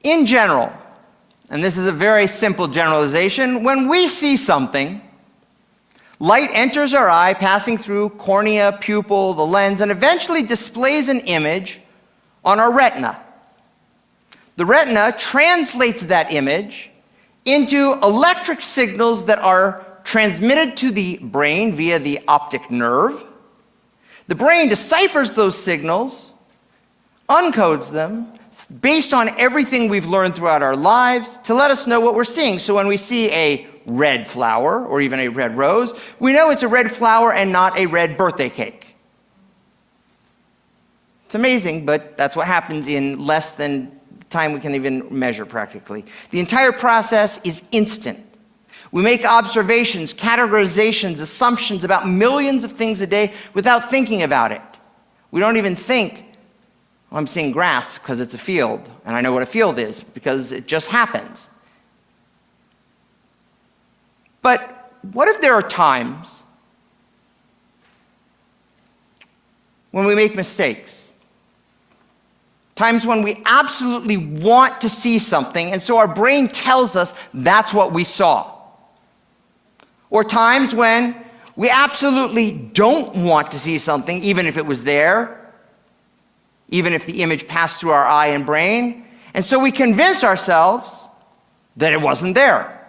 In general, and this is a very simple generalization, when we see something, light enters our eye, passing through cornea, pupil, the lens, and eventually displays an image on our retina. The retina translates that image into electric signals that are transmitted to the brain via the optic nerve. The brain deciphers those signals, uncodes them, based on everything we've learned throughout our lives to let us know what we're seeing. So when we see a red flower or even a red rose, we know it's a red flower and not a red birthday cake. It's amazing, but that's what happens in less than time we can even measure practically. The entire process is instant. We make observations, categorizations, assumptions about millions of things a day without thinking about it. We don't even think, well, I'm seeing grass because it's a field, and I know what a field is because it just happens. But what if there are times when we make mistakes? Times when we absolutely want to see something, and so our brain tells us that's what we saw. Or times when we absolutely don't want to see something, even if it was there, even if the image passed through our eye and brain, and so we convince ourselves that it wasn't there.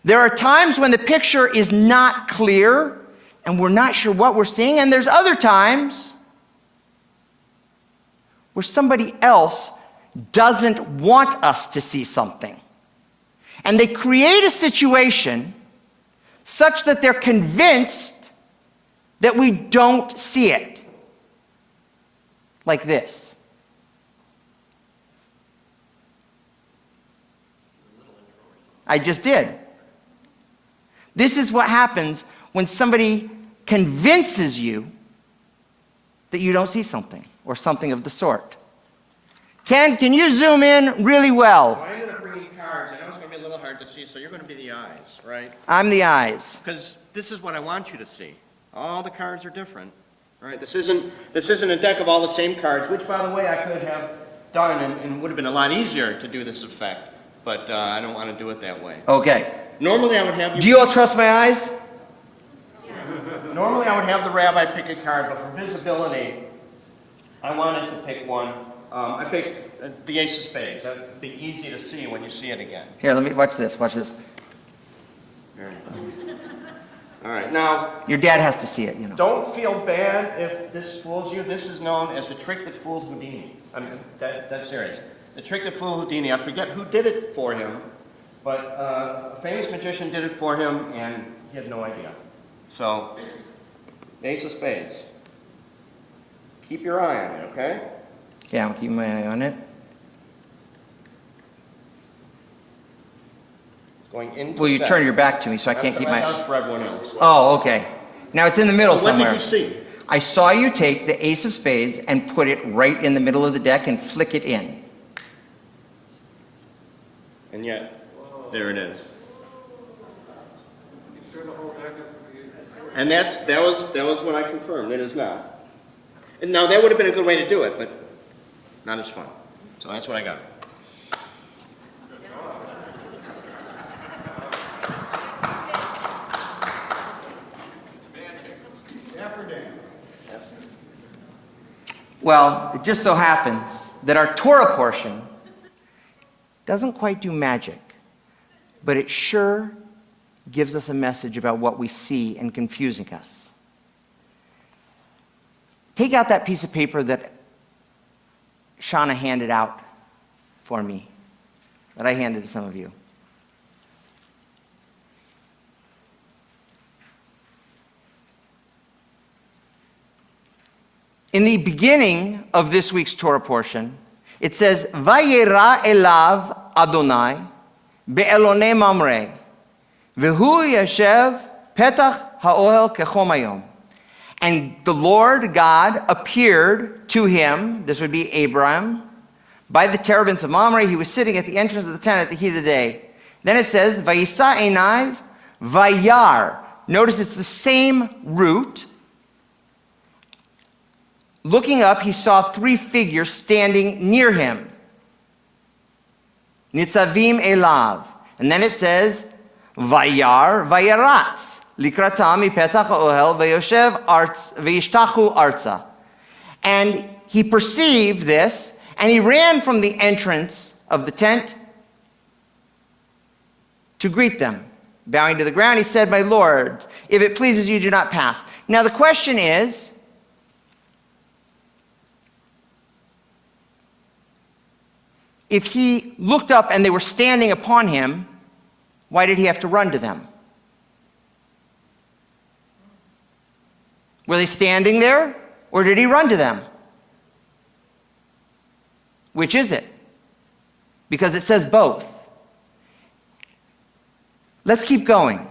There are times when the picture is not clear, and we're not sure what we're seeing, and there's other times where somebody else doesn't want us to see something. And they create a situation such that they're convinced that we don't see it. Like this. I just did. This is what happens when somebody convinces you that you don't see something, or something of the sort. Ken, can you zoom in really well? I ended up bringing cards. I know it's going to be a little hard to see, so you're going to be the eyes, right? I'm the eyes. Because this is what I want you to see. All the cards are different, right? This isn't a deck of all the same cards, which, by the way, I could have done, and would have been a lot easier to do this effect, but I don't want to do it that way. Okay. Normally, I would have you... Do you all trust my eyes? Normally, I would have the rabbi pick a card, but for visibility, I wanted to pick one. I picked the Ace of Spades. That would be easy to see when you see it again. Here, let me watch this. Watch this. There you go. All right, now... Your dad has to see it, you know. Don't feel bad if this fools you. This is known as the trick that fooled Houdini. I mean, that's serious. The trick that fooled Houdini. I forget who did it for him, but a famous magician did it for him, and he had no idea. So, Ace of Spades. Keep your eye on it, okay? Yeah, I'm keeping my eye on it. It's going into Well, you the turn deck. your back to me, so I can't keep my... That's for everyone else. Oh, okay. Now it's in the middle So what somewhere. did you see? I saw you take the Ace of Spades and put it right in the middle of the deck and flick it in. And yet, there it is. And that was when I confirmed it is not. And now that would have been a good way to do it, but not as fun. So that's what I got. Well, it just so happens that our Torah portion doesn't quite do magic, but it sure gives us a message about what we see and confusing us. Take out that piece of paper that Shauna handed out for me, that I handed to some of you. In the beginning of this week's Torah portion, it says, Vayera elav Adonai be'elonei mamre, v'hu yashev petach ha'ohel kechom hayom. And the Lord God appeared to him, this would be Abraham, by the terebinths of Mamre. He was sitting at the entrance of the tent at the heat of the day. Then it says, Vayisa einaiv vayar. Notice it's the same root. Looking up, he saw three figures standing near him. nitzavim elav. And then it says, vayar vayaratz, likratam mipetach ha'ohel vayoshev vayishtachu arza. And he perceived this, and he ran from the entrance of the tent to greet them. Bowing to the ground, he said, "My lord, if it pleases you, do not pass." Now the question is, if he looked up and they were standing upon him, why did he have to run to them? Were they standing there, or did he run to them? Which is it? Because it says both. Let's keep going.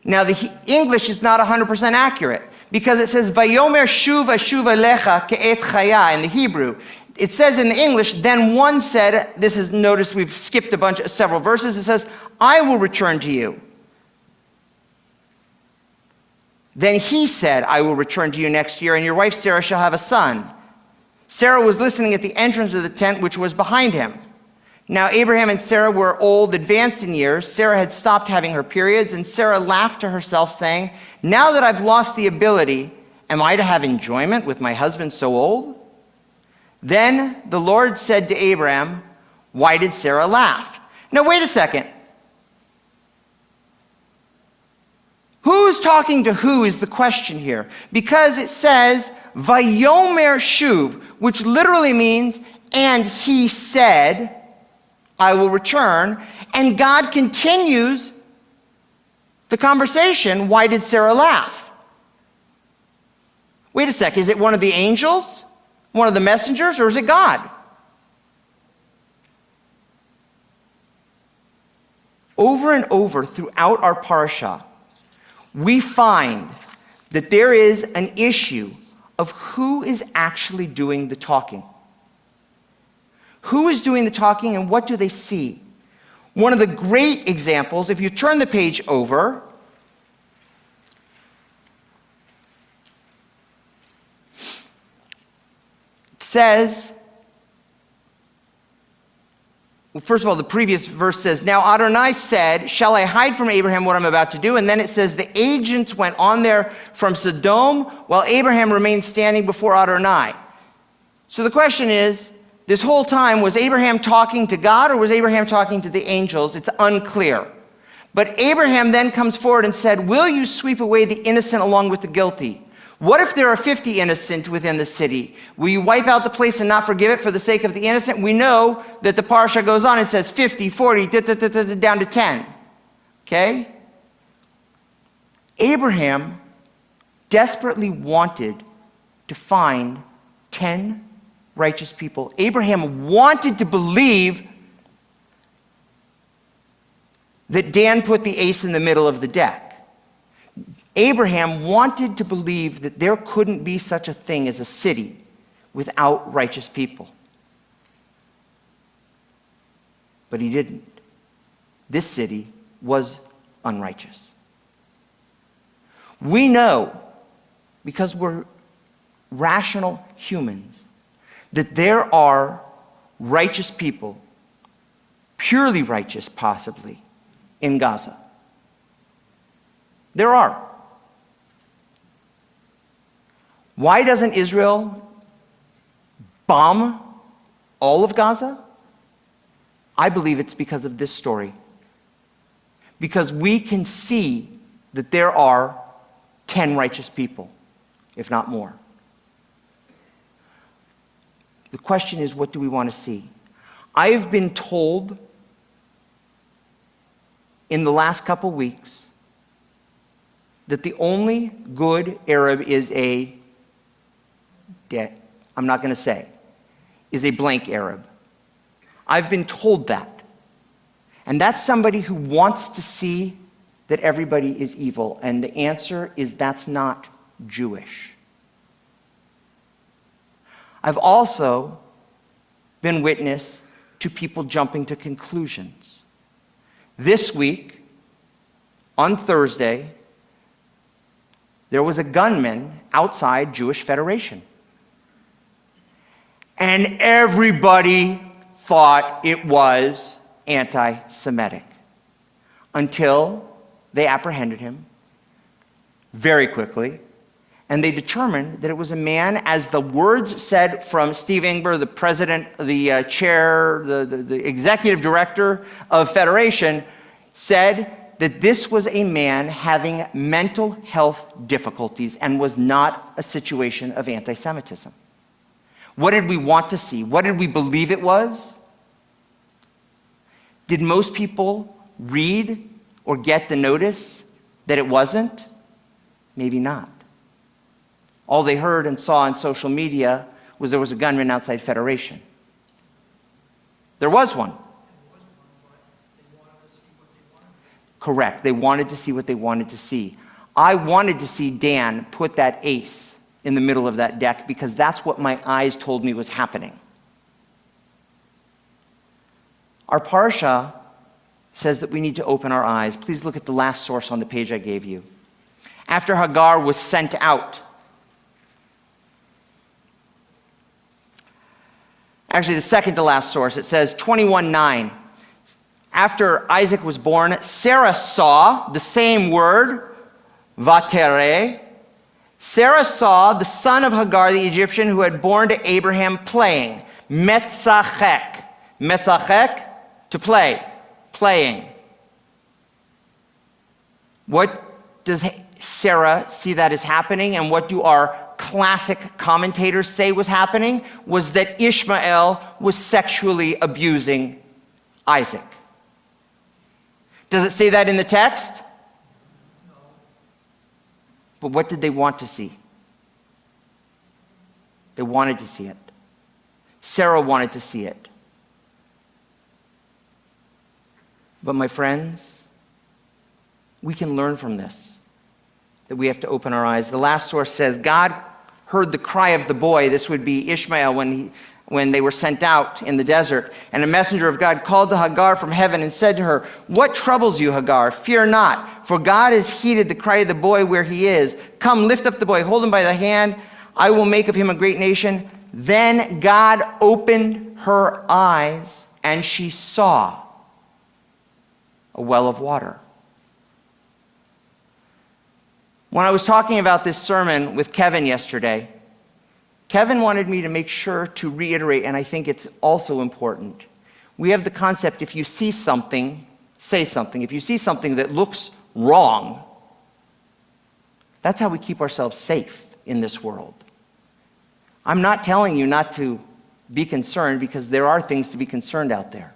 Now, the English is not 100% accurate because it says, Vayomer shuv ashuv alecha ke'et chaya in the Hebrew. It says in the English, then one said, this is, notice we've skipped several verses, it says, I will return to you. Then he said, I will return to you next year, and your wife Sarah shall have a son. Sarah was listening at the entrance of the tent, which was behind him. Now Abraham and Sarah were old, advanced in years. Sarah had stopped having her periods, and Sarah laughed to herself, saying, now that I've lost the ability, am I to have enjoyment with my husband so old? Then the Lord said to Abraham, why did Sarah laugh? Now wait a second. Who's talking to who is the question here? Because it says, Vayomer shuv, which literally means, and he said, I will return. And God continues the conversation. Why did Sarah laugh? Wait a sec, is it one of the angels? One of the messengers? Or is it God? Over and over throughout our parasha, we find that there is an issue of who is actually doing the talking. Who is doing the talking and what do they see? One of the great examples, if you turn the page over, it says, well, first of all, the previous verse says, now Adonai said, shall I hide from Abraham what I'm about to do? And then it says, the agents went on there from Sodom while Abraham remained standing before Adonai. So the question is, this whole time, was Abraham talking to God or was Abraham talking to the angels? It's unclear. But Abraham then comes forward and said, will you sweep away the innocent along with the guilty? What if there are 50 innocent within the city? Will you wipe out the place and not forgive it for the sake of the innocent? We know that the parsha goes on and says 50, 40, down to 10. Okay? Abraham desperately wanted to find 10 righteous people. Abraham wanted to believe that Dan put the ace in the middle of the deck. Abraham wanted to believe that there couldn't be such a thing as a city without righteous people. But he didn't. This city was unrighteous. We know, because we're rational humans, that there are righteous people, purely righteous possibly, in Gaza. There are. Why doesn't Israel bomb all of Gaza? I believe it's because of this story. Because we can see that there are 10 righteous people, if not more. The question is, what do we want to see? I've been told in the last couple weeks that the only good Arab is a blank Arab. I've been told that. And that's somebody who wants to see that everybody is evil. And the answer is that's not Jewish. I've also been witness to people jumping to conclusions. This week, on Thursday, there was a gunman outside Jewish Federation. And everybody thought it was anti-Semitic until they apprehended him very quickly, and they determined that it was a man, as the words said from Steve Ingber, the president, the chair, the executive director of Federation, said that this was a man having mental health difficulties and was not a situation of anti-Semitism. What did we want to see? What did we believe it was? Did most people read or get the notice that it wasn't? Maybe not. All they heard and saw on social media was there was a gunman outside Federation. There was one. Correct. They wanted to see what they wanted to see. I wanted to see Dan put that ace in the middle of that deck because that's what my eyes told me was happening. Our parsha says that we need to open our eyes. Please look at the last source on the page I gave you. After Hagar was sent out, actually the second to last source, it says 21:9. After Isaac was born, Sarah saw the same word, vatere. Sarah saw the son of Hagar, the Egyptian, who had born to Abraham, playing. Metzachek. Metzachek, to play. Playing. What does Sarah see that is happening, and what do our classic commentators say was happening? Was that Ishmael was sexually abusing Isaac. Does it say that in the text? No. But what did they want to see? They wanted to see it. Sarah wanted to see it. But my friends, we can learn from this, that we have to open our eyes. The last source says, God heard the cry of the boy. This would be Ishmael when they were sent out in the desert. And a messenger of God called to Hagar from heaven and said to her, "What troubles you, Hagar? Fear not, for God has heeded the cry of the boy where he is. Come, lift up the boy, hold him by the hand. I will make of him a great nation." Then God opened her eyes, and she saw a well of water. When I was talking about this sermon with Kevin yesterday, Kevin wanted me to make sure to reiterate, and I think it's also important. We have the concept, if you see something, say something. If you see something that looks wrong, that's how we keep ourselves safe in this world. I'm not telling you not to be concerned, because there are things to be concerned out there.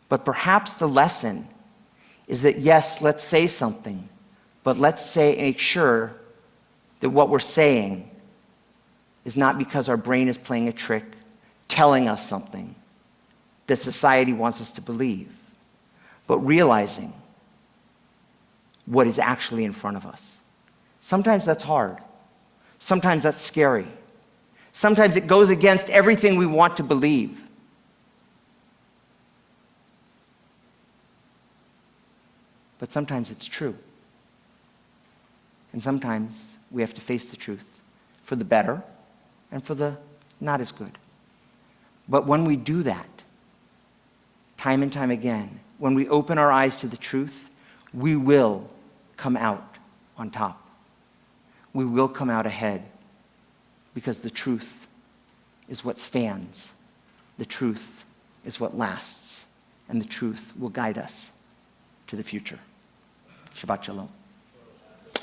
But perhaps the lesson is that, yes, let's say something, but let's make sure that what we're saying is not because our brain is playing a trick, telling us something that society wants us to believe, but realizing what is actually in front of us. Sometimes that's hard. Sometimes that's scary. Sometimes it goes against everything we want to believe. But sometimes it's true. And sometimes we have to face the truth for the better and for the not as good. But when we do that, time and time again, when we open our eyes to the truth, we will come out on top. We will come out ahead, because the truth is what stands. The truth is what lasts. And the truth will guide us to the future. Shabbat Shalom.